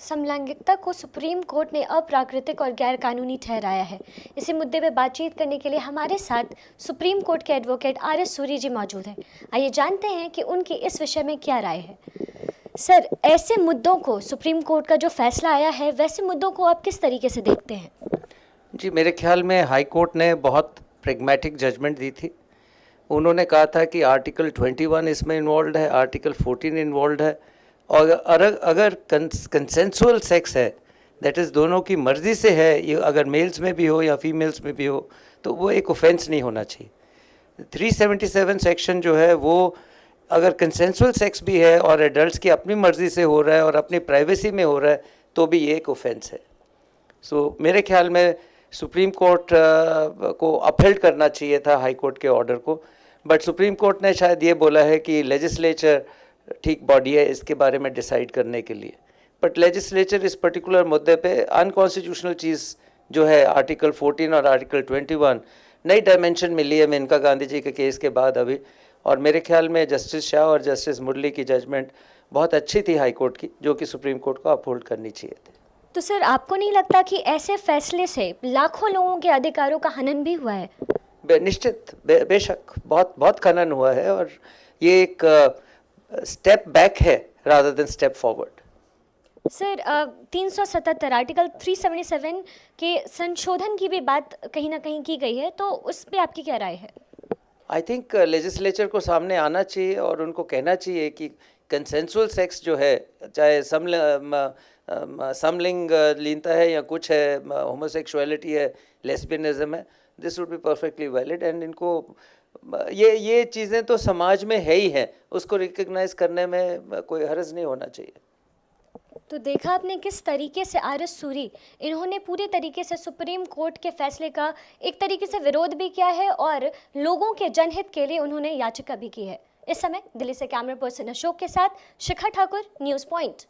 समलैंगिकता को supreme court ने अप्राकृतिक और गैरकानूनी ठहराया है। इसी मुद्दे पर बातचीत करने के लिए हमारे साथ सुप्रीम कोर्ट के एडवोकेट RS सूरी जी मौजूद हैं। आइए जानते हैं कि उनकी इस विषय में क्या राय है। सर, ऐसे मुद्दों को सुप्रीम कोर्ट का जो फैसला आया है, वैसे मुद्दों को आप किस तरीके से देखते हैं? जी, मेरे ख्याल में हाई कोर्ट ने बहुत प्रेगमेटिक जजमेंट दी थी। उन्होंने कहा था कि आर्टिकल 21 इसमें इन्वॉल्व है, आर्टिकल 14 इन्वॉल्व है, और अगर कंसेंसुअल सेक्स है, दैट इज़ दोनों की मर्ज़ी से है, ये अगर मेल्स में भी हो या फीमेल्स में भी हो, तो वो एक ऑफेंस नहीं होना चाहिए। 377 सेक्शन जो है वो अगर कंसेंसुअल सेक्स भी है और एडल्ट्स की अपनी मर्ज़ी से हो रहा है और अपनी प्राइवेसी में हो रहा है, तो भी ये एक ऑफेंस है। सो मेरे ख्याल में सुप्रीम कोर्ट को अपहेल्ड करना चाहिए था हाई कोर्ट के ऑर्डर को, बट सुप्रीम कोर्ट ने शायद ये बोला है कि लेजिस्लेचर ठीक बॉडी है इसके बारे में डिसाइड करने के लिए। बट लेजिस्लेचर इस पर्टिकुलर मुद्दे पे अनकॉन्स्टिट्यूशनल चीज़ जो है आर्टिकल 14 और आर्टिकल 21 नई डायमेंशन मिली है मेनका गांधी जी के केस के बाद अभी, और मेरे ख्याल में जस्टिस शाह और जस्टिस मुरली की जजमेंट बहुत अच्छी थी हाई कोर्ट की, जो कि सुप्रीम कोर्ट को अपहोल्ड करनी चाहिए थी। तो सर, आपको नहीं लगता कि ऐसे फैसले से लाखों लोगों के अधिकारों का हनन भी हुआ है? निश्चित, बेशक बहुत बहुत खनन हुआ है, और ये एक स्टेप बैक है rather than step forward. Sir, 377 article 377 के संशोधन की भी बात कहीं ना कहीं की गई है, तो उस पर आपकी क्या राय है? आई थिंक लेजिस्लेचर को सामने आना चाहिए और उनको कहना चाहिए कि कंसेंसुअल सेक्स जो है, चाहे समलिंग लीनता है या कुछ है, होमोसेक्सुअलिटी है, लेस्बियनिज्म है, this would be perfectly valid, and इनको ये चीज़ें तो समाज में है ही हैं, उसको रिकग्नाइज करने में कोई हर्ज नहीं होना चाहिए। तो देखा आपने किस तरीके से RS सूरी इन्होंने पूरे तरीके से सुप्रीम कोर्ट के फैसले का एक तरीके से विरोध भी किया है और लोगों के जनहित के लिए उन्होंने याचिका भी की है। इस समय दिल्ली से कैमरा पर्सन अशोक के साथ शिखा ठाकुर, न्यूज़ पॉइंट।